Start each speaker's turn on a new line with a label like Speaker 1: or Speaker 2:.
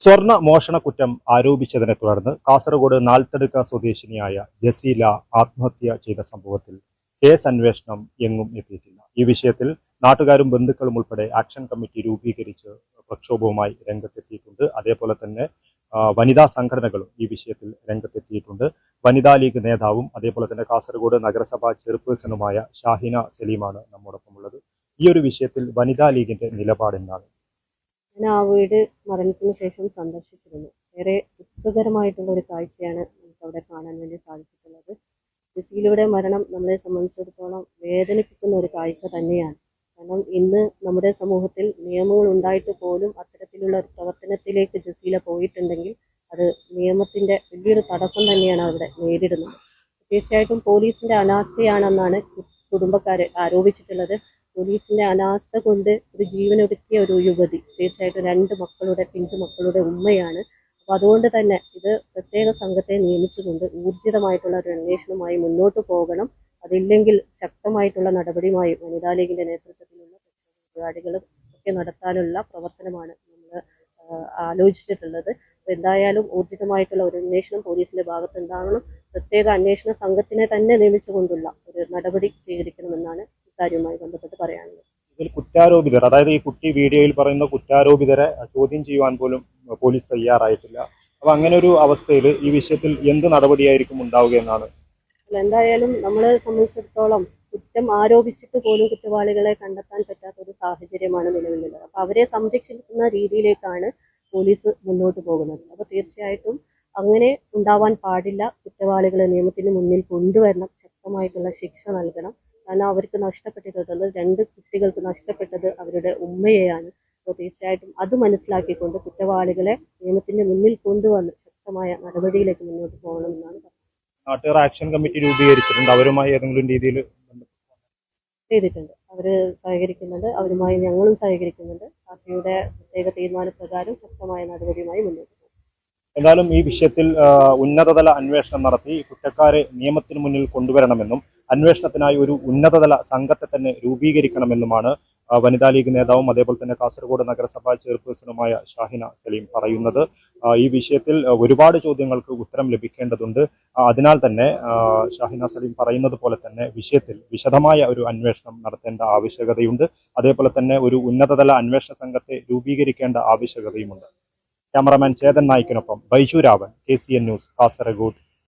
Speaker 1: സ്വർണ്ണ മോഷണ കുറ്റം ആരോപിച്ചതിനെ തുടർന്ന് കാസർഗോഡ് നാൽത്തടുക്ക സ്വദേശിനിയായ ജസീല ആത്മഹത്യ ചെയ്ത സംഭവത്തിൽ കേസ് അന്വേഷണം എങ്ങും എത്തിയിട്ടില്ല. ഈ വിഷയത്തിൽ നാട്ടുകാരും ബന്ധുക്കളും ഉൾപ്പെടെ ആക്ഷൻ കമ്മിറ്റി രൂപീകരിച്ച് പ്രക്ഷോഭവുമായി രംഗത്തെത്തിയിട്ടുണ്ട്. അതേപോലെ തന്നെ വനിതാ സംഘടനകളും ഈ വിഷയത്തിൽ രംഗത്തെത്തിയിട്ടുണ്ട്. വനിതാ ലീഗ് നേതാവും അതേപോലെ തന്നെ കാസർഗോഡ് നഗരസഭാ ചെയർപേഴ്സണുമായ ഷാഹിന സലീമാണ് നമ്മോടൊപ്പം ഉള്ളത്. ഈ ഒരു വിഷയത്തിൽ വനിതാ ലീഗിന്റെ നിലപാട് എന്താണ്?
Speaker 2: ഞാൻ ആ വീട് മരണത്തിന് ശേഷം സന്ദർശിച്ചിരുന്നു. ഏറെ ദുഃഖകരമായിട്ടുള്ള ഒരു കാഴ്ചയാണ് നമുക്ക് അവിടെ കാണാൻ വേണ്ടി സാധിച്ചിട്ടുള്ളത്. ജസീലയുടെ മരണം നമ്മളെ സംബന്ധിച്ചിടത്തോളം വേദനിപ്പിക്കുന്ന ഒരു കാഴ്ച തന്നെയാണ്. കാരണം ഇന്ന് നമ്മുടെ സമൂഹത്തിൽ നിയമങ്ങൾ ഉണ്ടായിട്ട് പോലും അത്തരത്തിലുള്ള ഒരു പ്രവർത്തനത്തിലേക്ക് ജസീല പോയിട്ടുണ്ടെങ്കിൽ അത് നിയമത്തിന്റെ വലിയൊരു തടസ്സം തന്നെയാണ് അവിടെ നേരിടുന്നത്. തീർച്ചയായിട്ടും പോലീസിന്റെ അനാസ്ഥയാണെന്നാണ് കുടുംബക്കാർ ആരോപിച്ചിട്ടുള്ളത്. പോലീസിന്റെ അനാസ്ഥ കൊണ്ട് ഒരു ജീവനൊടുക്കിയ ഒരു യുവതി, തീർച്ചയായിട്ടും 2 മക്കളുടെ പിഞ്ചു മക്കളുടെ ഉമ്മയാണ്. അപ്പോൾ അതുകൊണ്ട് തന്നെ ഇത് പ്രത്യേക സംഘത്തെ നിയമിച്ചുകൊണ്ട് ഊർജിതമായിട്ടുള്ള ഒരു അന്വേഷണവുമായി മുന്നോട്ട് പോകണം. അതില്ലെങ്കിൽ ശക്തമായിട്ടുള്ള നടപടിയുമായി വനിതാ ലീഗിന്റെ നേതൃത്വത്തിലുള്ള പരിപാടികൾ ഒക്കെ നടത്താനുള്ള പ്രവർത്തനമാണ് നമ്മൾ ആലോചിച്ചിട്ടുള്ളത്. അപ്പോൾ എന്തായാലും ഊർജിതമായിട്ടുള്ള ഒരു അന്വേഷണം പോലീസിന്റെ ഭാഗത്തുണ്ടാകണം. പ്രത്യേക അന്വേഷണ സംഘത്തിനെ തന്നെ നിയമിച്ചുകൊണ്ടുള്ള ഒരു നടപടി സ്വീകരിക്കണമെന്നാണ് ഇക്കാര്യവുമായി ബന്ധപ്പെട്ട് പറയാനുള്ളത്.
Speaker 1: ഇതിൽ കുറ്റാരോപിതർ, അതായത് ഈ കുട്ടി വീഡിയോയിൽ പറയുന്ന കുറ്റാരോപിതരെ ചോദ്യം ചെയ്യുവാൻ പോലും പോലീസ് തയ്യാറായിട്ടില്ല. അപ്പൊ അങ്ങനെ ഒരു അവസ്ഥയിൽ ഈ വിഷയത്തിൽ എന്ത് നടപടിയായിരിക്കും ഉണ്ടാവുക എന്നാണ്?
Speaker 2: എന്തായാലും നമ്മളെ സംബന്ധിച്ചിടത്തോളം കുറ്റം ആരോപിച്ചിട്ട് പോലും കുറ്റവാളികളെ കണ്ടെത്താൻ പറ്റാത്ത ഒരു സാഹചര്യമാണ് നിലവിലുള്ളത്. അപ്പൊ അവരെ സംരക്ഷിക്കുന്ന രീതിയിലേക്കാണ് പോലീസ് മുന്നോട്ട് പോകുന്നത്. അപ്പൊ തീർച്ചയായിട്ടും അങ്ങനെ ഉണ്ടാവാൻ പാടില്ല. കുറ്റവാളികളെ നിയമത്തിന് മുന്നിൽ കൊണ്ടുവരണം, ശക്തമായിട്ടുള്ള ശിക്ഷ നൽകണം. കാരണം അവർക്ക് നഷ്ടപ്പെട്ടിട്ടുള്ളത് 2 കുട്ടികൾക്ക് നഷ്ടപ്പെട്ടത് അവരുടെ ഉമ്മയെയാണ്. അപ്പോൾ തീർച്ചയായിട്ടും അത് മനസ്സിലാക്കിക്കൊണ്ട് കുറ്റവാളികളെ നിയമത്തിന്റെ മുന്നിൽ കൊണ്ടുവന്ന് ശക്തമായ നടപടിയിലേക്ക് മുന്നോട്ട് പോകണമെന്നാണ് പറയുന്നത്.
Speaker 1: നാട്ടുകാർ ആക്ഷൻ കമ്മിറ്റി രൂപീകരിച്ചിട്ടുണ്ട്. അവരുമായി ഏതെങ്കിലും രീതിയിൽ
Speaker 2: ചെയ്തിട്ടുണ്ട്. അവര് സഹകരിക്കുന്നുണ്ട്. അവരുമായി ഞങ്ങളും സഹകരിക്കുന്നുണ്ട്. പാർട്ടിയുടെ പ്രത്യേക തീരുമാനപ്രകാരം ശക്തമായ നടപടിയുമായി മുന്നോട്ട് പോകും.
Speaker 1: എന്തായാലും ഈ വിഷയത്തിൽ ഉന്നതതല അന്വേഷണം നടത്തി കുറ്റക്കാരെ നിയമത്തിന് മുന്നിൽ കൊണ്ടുവരണമെന്നും അന്വേഷണത്തിനായി ഒരു ഉന്നതതല സംഘത്തെ തന്നെ രൂപീകരിക്കണമെന്നുമാണ് വനിതാ ലീഗ് നേതാവും അതേപോലെ തന്നെ കാസർഗോഡ് നഗരസഭാ ചെയർപേഴ്സണുമായ ഷാഹിന സലീം പറയുന്നത്. ഈ വിഷയത്തിൽ ഒരുപാട് ചോദ്യങ്ങൾക്ക് ഉത്തരം ലഭിക്കേണ്ടതുണ്ട്. അതിനാൽ തന്നെ ഷാഹിന സലീം പറയുന്നത് പോലെ തന്നെ വിഷയത്തിൽ വിശദമായ ഒരു അന്വേഷണം നടത്തേണ്ട ആവശ്യകതയുണ്ട്. അതേപോലെ തന്നെ ഒരു ഉന്നതതല അന്വേഷണ സംഘത്തെ രൂപീകരിക്കേണ്ട ആവശ്യകതയുമുണ്ട്. ക്യാമറാമാൻ ചേതൻ നായിക്കിനൊപ്പം ബൈജു രാവൻ, KCN ന്യൂസ്, കാസർഗോഡ്.